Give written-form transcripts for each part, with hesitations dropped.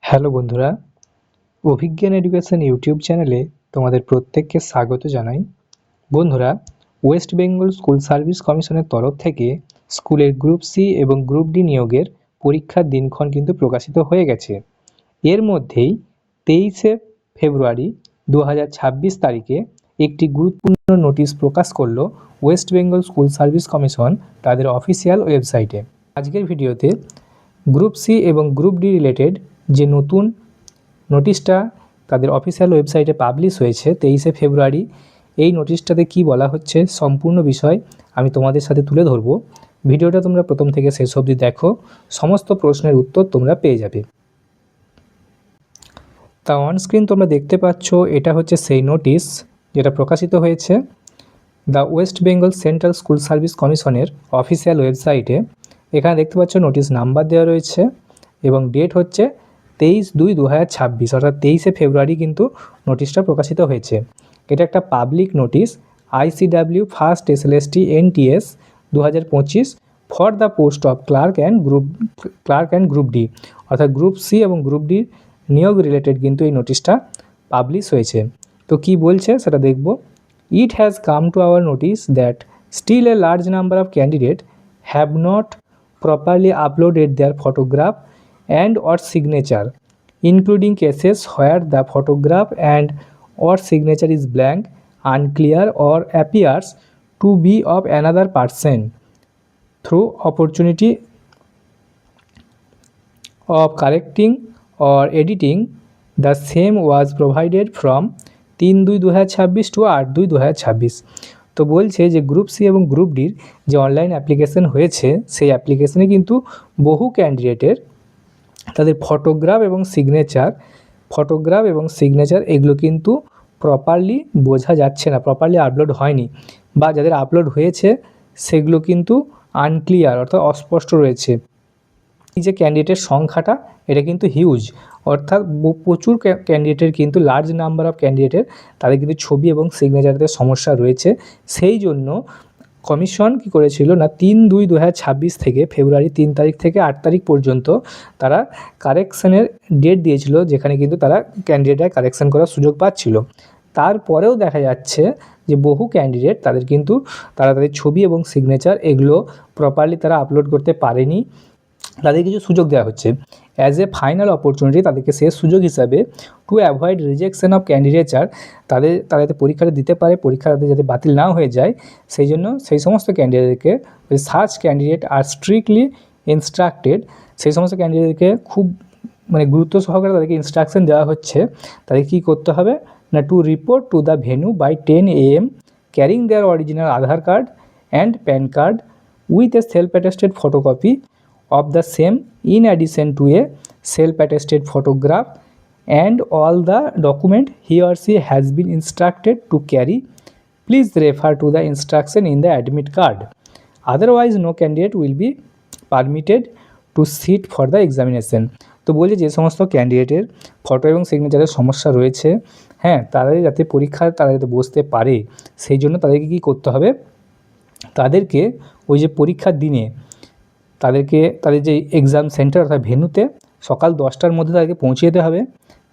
Hello বন্ধুরা, অভিজ্ঞান education YouTube চ্যানেলে তোমাদের প্রত্যেককে স্বাগত জানাই। বন্ধুরা, ওয়েস্ট বেঙ্গল স্কুল সার্ভিস কমিশনের তরফ থেকে স্কুলের গ্রুপ সি এবং গ্রুপ ডি নিয়োগের পরীক্ষার দিনক্ষণ কিন্তু প্রকাশিত হয়ে গেছে। এর মধ্যেই 23শে ফেব্রুয়ারি 2026 তারিখে একটি গুরুত্বপূর্ণ নোটিশ প্রকাশ করলো West Bengal school service commission তাদের অফিসিয়াল ওয়েবসাইটে। আজকের ভিডিওতে গ্রুপ সি এবং গ্রুপ ডি রিলেটেড যে নতুন নোটিশটা তাদের অফিসিয়াল ওয়েবসাইটে পাবলিশ হয়েছে 23শে ফেব্রুয়ারি, এই নোটিশটাতে কি বলা হচ্ছে সম্পূর্ণ বিষয় আমি তোমাদের সাথে তুলে ধরবো। ভিডিওটা তোমরা প্রথম থেকে শেষ অবধি দেখো, সমস্ত প্রশ্নের উত্তর তোমরা পেয়ে যাবে। তা অন স্ক্রিন তোমরা দেখতে পাচ্ছ, এটা হচ্ছে সেই নোটিশ যেটা প্রকাশিত হয়েছে the West Bengal central school service কমিশনের অফিসিয়াল ওয়েবসাইটে। এখানে দেখতে পাচ্ছ নোটিশ নাম্বার দেওয়া রয়েছে এবং ডেট হচ্ছে 23/2/2026, অর্থাৎ 23শে ফেব্রুয়ারি কিন্তু নোটিশটা প্রকাশিত হয়েছে। এটা একটা public notice ICW first SLST NTS 2025 for the post of clerk and group D, অর্থাৎ গ্রুপ সি এবং গ্রুপ ডি নিয়োগ রিলেটেড কিন্তু এই নোটিশটা পাবলিশ হয়েছে। তো কি বলছে সেটা দেখব। It has come to our notice that still a large number of candidates have not properly uploaded their photograph and or signature, including cases where the photograph and or signature is blank, unclear or appears to be of another person. Through opportunity of correcting or editing, the same was provided from 3/2/2026 to 8/2/2026। তো বলছে যে group C এবং group ডির যে online application হয়েছে সেই অ্যাপ্লিকেশনে কিন্তু বহু ক্যান্ডিডেটের তাদের ফটোগ্রাফ এবং সিগনেচার এগুলো কিন্তু প্রপারলি বোঝা যাচ্ছে না, প্রপারলি আপলোড হয়নি, বা যাদের আপলোড হয়েছে সেগুলো কিন্তু আনক্লিয়ার অর্থাৎ অস্পষ্ট রয়েছে। এই যে ক্যান্ডিডেটের সংখ্যাটা এটা কিন্তু হিউজ, অর্থাৎ প্রচুর ক্যান্ডিডেটের কিন্তু লার্জ নাম্বার অফ ক্যান্ডিডেটের তাদের কিন্তু ছবি এবং সিগনেচারতে সমস্যা রয়েছে। সেই জন্য কমিশন কি করেছিল না 3/2/2026 থেকে ফেব্রুয়ারি 3 তারিখ থেকে 8 তারিখ পর্যন্ত তারা কারেকশানের ডেট দিয়েছিল, যেখানে কিন্তু তারা ক্যান্ডিডেটরা কারেকশান করার সুযোগ পাচ্ছিল। তারপরেও দেখা যাচ্ছে যে বহু ক্যান্ডিডেট তারা তাদের ছবি এবং সিগনেচার এগুলো প্রপারলি তারা আপলোড করতে পারেনি। তাদের কিছু সুযোগ দেওয়া হচ্ছে অ্যাজ এ ফাইনাল অপরচুনিটি, তাদেরকে শেষ সুযোগ হিসাবে to avoid rejection of candidature, তারা যাতে পরীক্ষাটা দিতে পারে, পরীক্ষাটা যাতে বাতিল না হয়ে যায়, সেই জন্য সেই সমস্ত ক্যান্ডিডেটকে সার্চ ক্যান্ডিডেট আর স্ট্রিক্টলি ইনস্ট্রাক্টেড, সেই সমস্ত ক্যান্ডিডেটকে খুব গুরুত্ব সহকারে তাদেরকে ইনস্ট্রাকশন দেওয়া হচ্ছে তাদের কী করতে হবে না to report to the venue by 10 AM carrying their original Aadhaar card and PAN card with a self attested photocopy of the same in addition to a self-attested photograph and all the document he or she has been instructed to carry. Please refer to the instruction in the admit card. Otherwise no candidate will be permitted to sit for the examination. তো বলছে যে সমস্ত ক্যান্ডিডেটের photo এবং সিগনেচারের সমস্যা রয়েছে, হ্যাঁ, তারা যাতে তারা যাতে বসতে পারে সেই জন্য তাদেরকে কী করতে হবে, তাদেরকে ওই যে পরীক্ষার দিনে তাদের যে এক্সাম সেন্টার অর্থাৎ ভেন্যুতে সকাল 10টার মধ্যে তাদেরকে পৌঁছে যেতে হবে।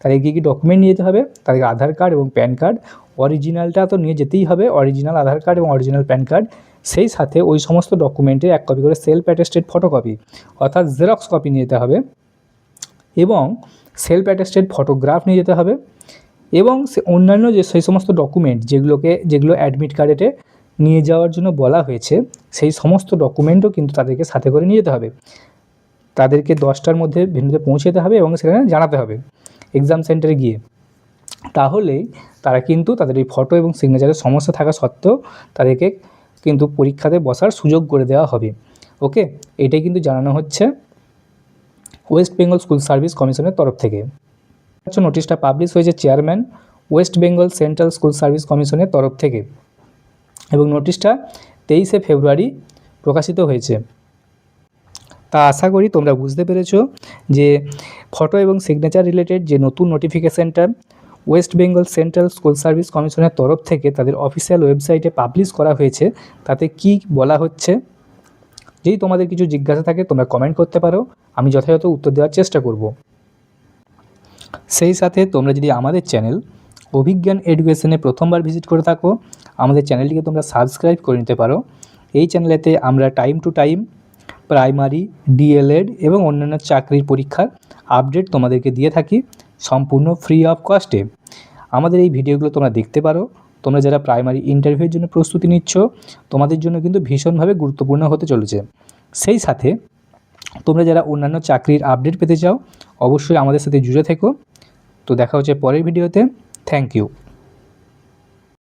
তাদেরকে কী ডকুমেন্ট নিয়ে যেতে হবে, তাদেরকে আধার কার্ড এবং প্যান কার্ড, অরিজিনালটা তো নিয়ে যেতেই হবে, অরিজিনাল আধার কার্ড এবং অরিজিনাল প্যান কার্ড, সেই সাথে ওই সমস্ত ডকুমেন্টের 1 কপি করে সেলফ অ্যাটেস্টেড ফটোকপি অর্থাৎ জেরক্স কপি নিয়ে যেতে হবে, এবং সেলফ অ্যাটেস্টেড ফটোগ্রাফ নিয়ে যেতে হবে, এবং অন্যান্য যে সেই সমস্ত ডকুমেন্ট যেগুলো অ্যাডমিট কার্ডে নিয়ে যাওয়ার জন্য বলা হয়েছে সেই সমস্ত ডকুমেন্টও কিন্তু তাদেরকে সাথে করে নিয়ে যেতে হবে। তাদেরকে 10টার মধ্যে ভেন্যুতে পৌঁছে যেতে হবে এবং সেখানে জানাতে হবে এক্সাম সেন্টারে গিয়ে। তাহলেই তারা কিন্তু তাদের এই ফটো এবং সিগনেচারের সমস্যা থাকা সত্ত্বেও তাদেরকে কিন্তু পরীক্ষাতে বসার সুযোগ করে দেওয়া হবে। ওকে, এটাই কিন্তু জানানো হচ্ছে ওয়েস্ট বেঙ্গল স্কুল সার্ভিস কমিশনের তরফ থেকে। নোটিশটা পাবলিশ হয়েছে chairman West Bengal central school service কমিশনের তরফ থেকে এবং নোটিশটা 23শে ফেব্রুয়ারি প্রকাশিত হয়েছে। তা আশা করি তোমরা বুঝতে পেরেছো যে ফটো এবং সিগনেচার রিলেটেড যে নতুন নোটিফিকেশানটা West Bengal central school service কমিশনের তরফ থেকে তাদের অফিসিয়াল ওয়েবসাইটে পাবলিশ করা হয়েছে তাতে কি বলা হচ্ছে। যদি তোমাদের কিছু জিজ্ঞাসা থাকে তোমরা কমেন্ট করতে পারো, আমি যথাযথ উত্তর দেওয়ার চেষ্টা করব। সেই সাথে তোমরা যদি আমাদের চ্যানেল অভিজ্ঞান এডুকেশনে প্রথমবার ভিজিট করে থাকো, আমাদের চ্যানেলটিকে তোমরা সাবস্ক্রাইব করে নিতে পারো। এই চ্যানেলেতে আমরা time to time primary, DElEd এবং অন্যান্য চাকরির পরীক্ষার আপডেট তোমাদেরকে দিয়ে থাকি সম্পূর্ণ ফ্রি অফ কস্টে। আমাদের এই ভিডিওগুলো তোমরা দেখতে পারো। তোমরা যারা প্রাইমারি ইন্টারভিউয়ের জন্য প্রস্তুতি নিচ্ছ, তোমাদের জন্য কিন্তু ভীষণভাবে গুরুত্বপূর্ণ হতে চলেছে। সেই সাথে তোমরা যারা অন্যান্য চাকরির আপডেট পেতে চাও, অবশ্যই আমাদের সাথে জুড়ে থেকো। তো দেখা হচ্ছে পরের ভিডিওতে। Thank you.